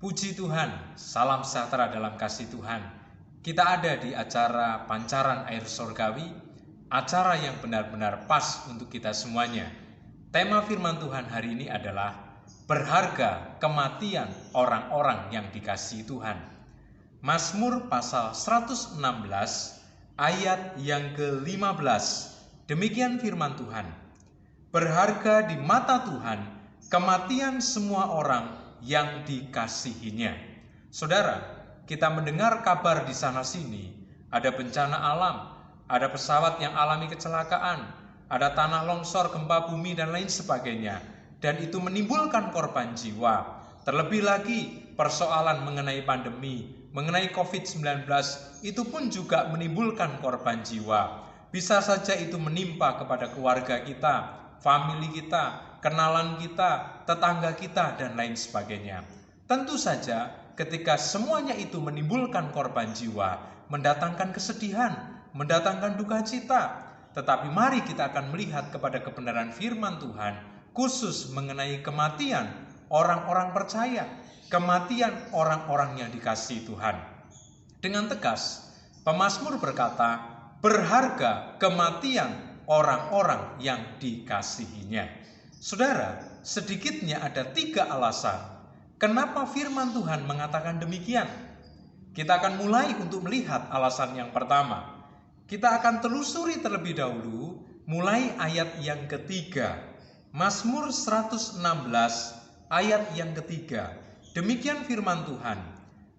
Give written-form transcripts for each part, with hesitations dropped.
Puji Tuhan, salam sejahtera dalam kasih Tuhan. Kita ada di acara Pancaran Air Sorgawi, acara yang benar-benar pas untuk kita semuanya. Tema firman Tuhan hari ini adalah berharga kematian orang-orang yang dikasihi Tuhan. Mazmur pasal 116 ayat yang ke-15. Demikian firman Tuhan. Berharga di mata Tuhan kematian semua orang yang dikasihinya. Saudara, kita mendengar kabar di sana-sini, ada bencana alam, ada pesawat yang alami kecelakaan, ada tanah longsor, gempa bumi, dan lain sebagainya. Dan itu menimbulkan korban jiwa. Terlebih lagi, persoalan mengenai pandemi, mengenai COVID-19, itu pun juga menimbulkan korban jiwa. Bisa saja itu menimpa kepada keluarga kita, famili kita, kenalan kita, tetangga kita, dan lain sebagainya. Tentu saja ketika semuanya itu menimbulkan korban jiwa, mendatangkan kesedihan, mendatangkan duka cita. Tetapi mari kita akan melihat kepada kebenaran firman Tuhan, khusus mengenai kematian orang-orang percaya, kematian orang-orang yang dikasihi Tuhan. Dengan tegas, pemazmur berkata, berharga kematian orang-orang yang dikasihinya. Saudara, sedikitnya ada 3 alasan kenapa firman Tuhan mengatakan demikian. Kita akan mulai untuk melihat alasan yang pertama. Kita akan telusuri terlebih dahulu mulai ayat yang ketiga. Mazmur 116 ayat yang ketiga. Demikian firman Tuhan.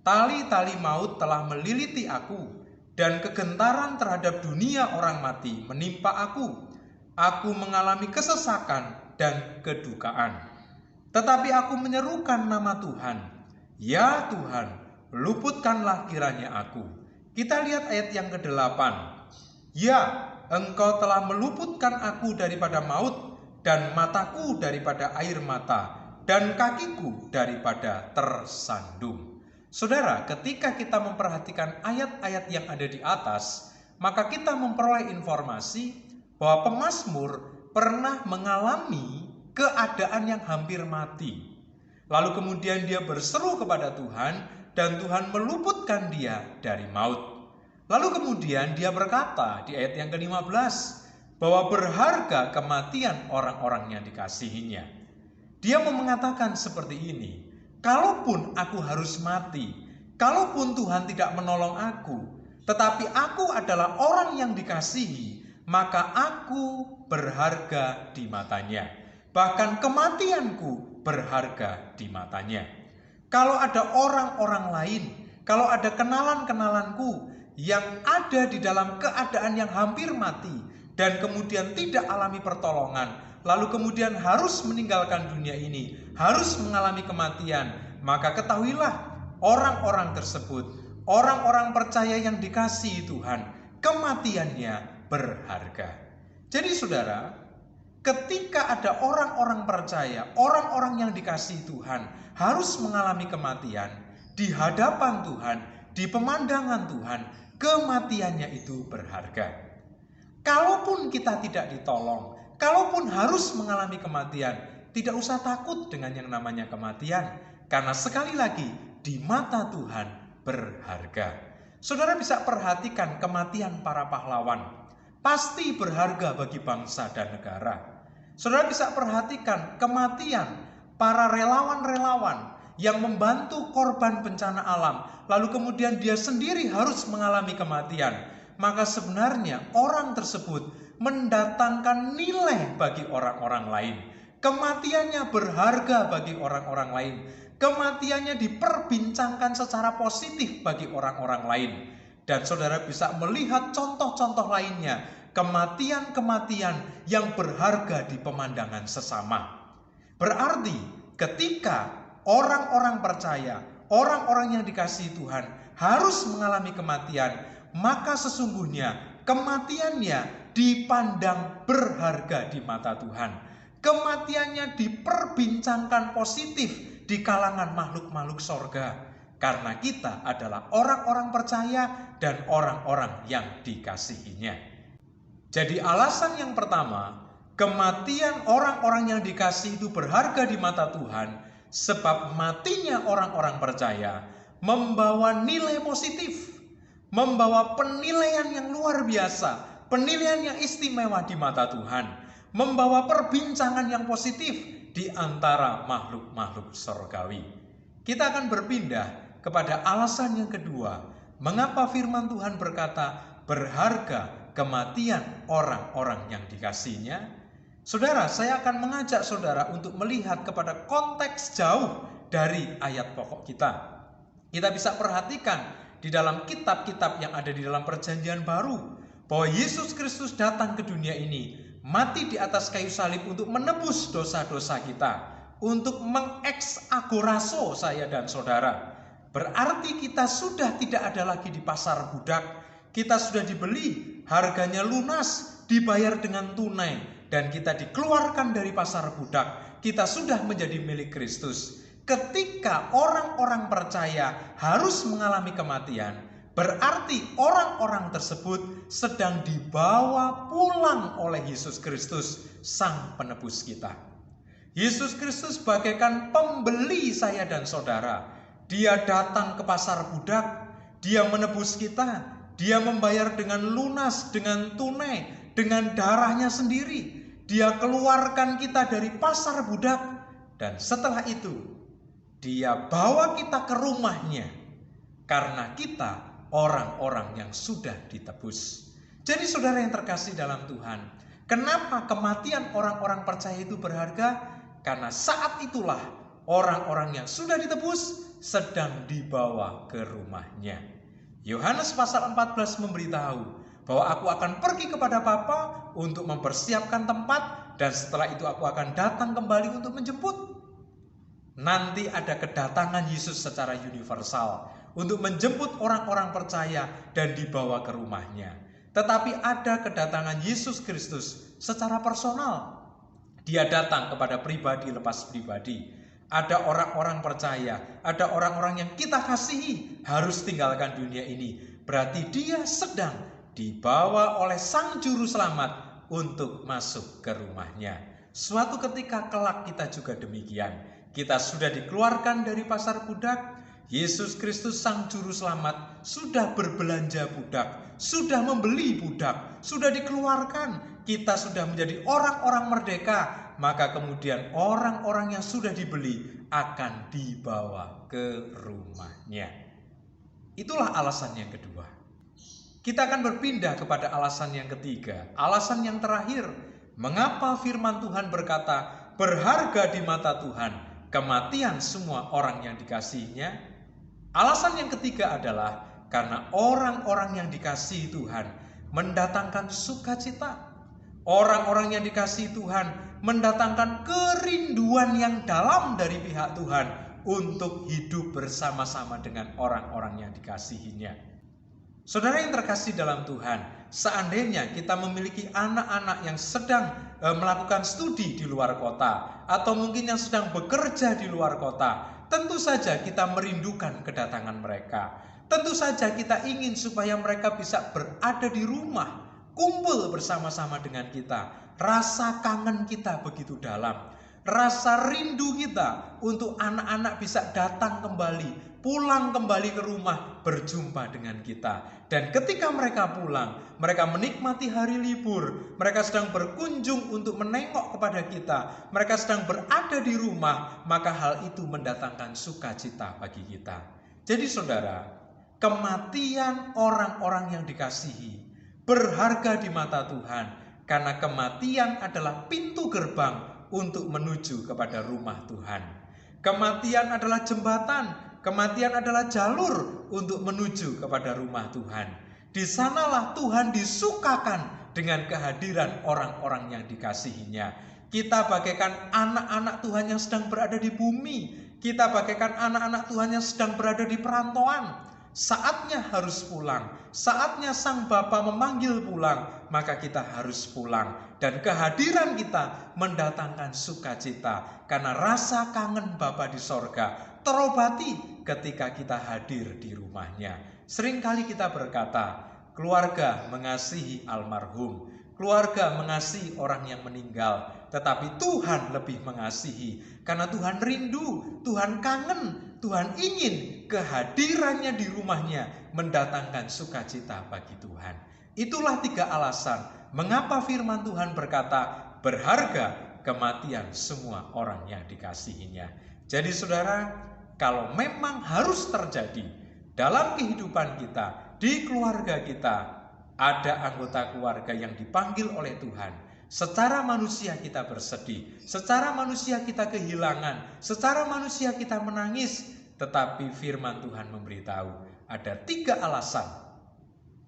Tali-tali maut telah meliliti aku, dan kegentaran terhadap dunia orang mati menimpa aku. Aku mengalami kesesakan dan kedukaan. Tetapi aku menyerukan nama Tuhan. Ya Tuhan, luputkanlah kiranya aku. Kita lihat ayat yang ke-8. Ya, Engkau telah meluputkan aku daripada maut, dan mataku daripada air mata, dan kakiku daripada tersandung. Saudara, ketika kita memperhatikan ayat-ayat yang ada di atas, maka kita memperoleh informasi bahwa pemazmur pernah mengalami keadaan yang hampir mati. Lalu kemudian dia berseru kepada Tuhan, dan Tuhan meluputkan dia dari maut. Lalu kemudian dia berkata di ayat yang ke-15 bahwa berharga kematian orang-orang yang dikasihinya. Dia mau mengatakan seperti ini, kalaupun aku harus mati, kalaupun Tuhan tidak menolong aku, tetapi aku adalah orang yang dikasihi, maka aku berharga di matanya. Bahkan kematianku berharga di matanya. Kalau ada orang-orang lain, kalau ada kenalan-kenalanku yang ada di dalam keadaan yang hampir mati, dan kemudian tidak alami pertolongan, lalu kemudian harus meninggalkan dunia ini, harus mengalami kematian, maka ketahuilah orang-orang tersebut, orang-orang percaya yang dikasihi Tuhan, kematiannya berharga. Jadi saudara, ketika ada orang-orang percaya, orang-orang yang dikasihi Tuhan harus mengalami kematian di hadapan Tuhan, di pemandangan Tuhan, kematiannya itu berharga. Kalaupun kita tidak ditolong, kalaupun harus mengalami kematian, tidak usah takut dengan yang namanya kematian, karena sekali lagi di mata Tuhan berharga. Saudara bisa perhatikan kematian para pahlawan, pasti berharga bagi bangsa dan negara. Saudara bisa perhatikan kematian para relawan-relawan yang membantu korban bencana alam, lalu kemudian dia sendiri harus mengalami kematian. Maka sebenarnya orang tersebut mendatangkan nilai bagi orang-orang lain. Kematiannya berharga bagi orang-orang lain. Kematiannya diperbincangkan secara positif bagi orang-orang lain. Dan saudara bisa melihat contoh-contoh lainnya, kematian-kematian yang berharga di pemandangan sesama. Berarti ketika orang-orang percaya, orang-orang yang dikasihi Tuhan harus mengalami kematian, maka sesungguhnya kematiannya dipandang berharga di mata Tuhan. Kematiannya diperbincangkan positif di kalangan makhluk-makhluk sorga. Karena kita adalah orang-orang percaya dan orang-orang yang dikasihinya. Jadi alasan yang pertama, kematian orang-orang yang dikasihi itu berharga di mata Tuhan, Sebab matinya orang-orang percaya membawa nilai positif, membawa penilaian yang luar biasa, penilaian yang istimewa di mata Tuhan, membawa perbincangan yang positif di antara makhluk-makhluk surgawi. Kita akan berpindah kepada alasan yang kedua, mengapa firman Tuhan berkata berharga kematian orang-orang yang dikasihinya. Saudara, saya akan mengajak saudara untuk melihat kepada konteks jauh dari ayat pokok kita. Kita bisa perhatikan di dalam kitab-kitab yang ada di dalam Perjanjian Baru bahwa Yesus Kristus datang ke dunia ini, mati di atas kayu salib untuk menebus dosa-dosa kita, untuk mengeksagoraso saya dan saudara. Berarti kita sudah tidak ada lagi di pasar budak. Kita sudah dibeli, harganya lunas, dibayar dengan tunai, dan kita dikeluarkan dari pasar budak. Kita sudah menjadi milik Kristus. Ketika orang-orang percaya harus mengalami kematian, berarti orang-orang tersebut sedang dibawa pulang oleh Yesus Kristus, Sang Penebus kita. Yesus Kristus bagaikan pembeli saya dan saudara. Dia datang ke pasar budak, dia menebus kita, dia membayar dengan lunas, dengan tunai, dengan darahnya sendiri. Dia keluarkan kita dari pasar budak, dan setelah itu dia bawa kita ke rumahnya, karena kita orang-orang yang sudah ditebus. Jadi saudara yang terkasih dalam Tuhan, kenapa kematian orang-orang percaya itu berharga? Karena saat itulah orang-orang yang sudah ditebus sedang dibawa ke rumahnya. Yohanes pasal 14 memberitahu bahwa aku akan pergi kepada Bapa untuk mempersiapkan tempat, dan setelah itu aku akan datang kembali untuk menjemput. Nanti ada kedatangan Yesus secara universal untuk menjemput orang-orang percaya dan dibawa ke rumahnya. Tetapi ada kedatangan Yesus Kristus secara personal. Dia datang kepada pribadi lepas pribadi. Ada orang-orang percaya, ada orang-orang yang kita kasihi harus tinggalkan dunia ini. Berarti dia sedang dibawa oleh Sang Juru Selamat untuk masuk ke rumahnya. Suatu ketika kelak kita juga demikian. Kita sudah dikeluarkan dari pasar budak. Yesus Kristus Sang Juru Selamat sudah berbelanja budak, sudah membeli budak, sudah dikeluarkan. Kita sudah menjadi orang-orang merdeka. Maka kemudian orang-orang yang sudah dibeli akan dibawa ke rumahnya. Itulah alasan yang kedua. Kita akan berpindah kepada alasan yang ketiga, alasan yang terakhir. Mengapa firman Tuhan berkata, berharga di mata Tuhan kematian semua orang yang dikasihinya? Alasan yang ketiga adalah karena orang-orang yang dikasihi Tuhan mendatangkan sukacita. Orang-orang yang dikasihi Tuhan mendatangkan kerinduan yang dalam dari pihak Tuhan untuk hidup bersama-sama dengan orang-orang yang dikasihinya. Saudara yang terkasih dalam Tuhan, seandainya kita memiliki anak-anak yang sedang melakukan studi di luar kota, atau mungkin yang sedang bekerja di luar kota, tentu saja kita merindukan kedatangan mereka. Tentu saja kita ingin supaya mereka bisa berada di rumah, kumpul bersama-sama dengan kita. Rasa kangen kita begitu dalam. Rasa rindu kita untuk anak-anak bisa datang kembali, pulang kembali ke rumah, berjumpa dengan kita. Dan ketika mereka pulang, mereka menikmati hari libur, mereka sedang berkunjung untuk menengok kepada kita, mereka sedang berada di rumah, maka hal itu mendatangkan sukacita bagi kita. Jadi saudara, kematian orang-orang yang dikasihi berharga di mata Tuhan, karena kematian adalah pintu gerbang untuk menuju kepada rumah Tuhan. Kematian adalah jembatan, kematian adalah jalur untuk menuju kepada rumah Tuhan. Di sanalah Tuhan disukakan dengan kehadiran orang-orang yang dikasihinya. Kita bagaikan anak-anak Tuhan yang sedang berada di bumi. Kita bagaikan anak-anak Tuhan yang sedang berada di perantauan. Saatnya harus pulang, saatnya Sang Bapa memanggil pulang, maka kita harus pulang. Dan kehadiran kita mendatangkan sukacita, karena rasa kangen Bapa di sorga terobati ketika kita hadir di rumahnya. Seringkali kita berkata, keluarga mengasihi almarhum, keluarga mengasihi orang yang meninggal, tetapi Tuhan lebih mengasihi karena Tuhan rindu, Tuhan kangen, Tuhan ingin kehadirannya di rumahnya mendatangkan sukacita bagi Tuhan. Itulah 3 alasan mengapa firman Tuhan berkata, berharga kematian semua orang yang dikasihinya. Jadi saudara, kalau memang harus terjadi dalam kehidupan kita, di keluarga kita, ada anggota keluarga yang dipanggil oleh Tuhan. Secara manusia kita bersedih, secara manusia kita kehilangan, secara manusia kita menangis. Tetapi firman Tuhan memberitahu ada 3 alasan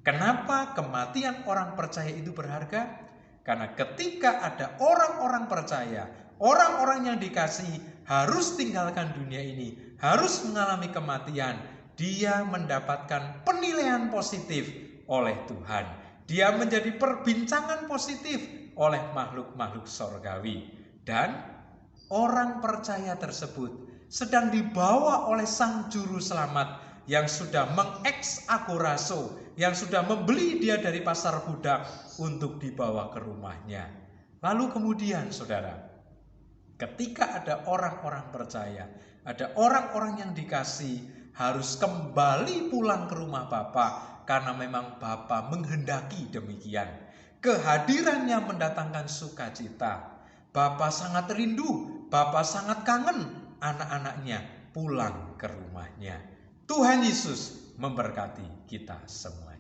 kenapa kematian orang percaya itu berharga. Karena ketika ada orang-orang percaya, orang-orang yang dikasihi harus tinggalkan dunia ini, harus mengalami kematian, dia mendapatkan penilaian positif oleh Tuhan. Dia menjadi perbincangan positif oleh makhluk-makhluk sorgawi. Dan orang percaya tersebut sedang dibawa oleh Sang Juru Selamat yang sudah mengeksakurasi, yang sudah membeli dia dari pasar budak untuk dibawa ke rumahnya. Lalu kemudian saudara, ketika ada orang-orang percaya, ada orang-orang yang dikasih, harus kembali pulang ke rumah Bapa karena memang Bapa menghendaki demikian. Kehadirannya mendatangkan sukacita. Bapa sangat rindu, Bapa sangat kangen anak-anaknya pulang ke rumahnya. Tuhan Yesus memberkati kita semua.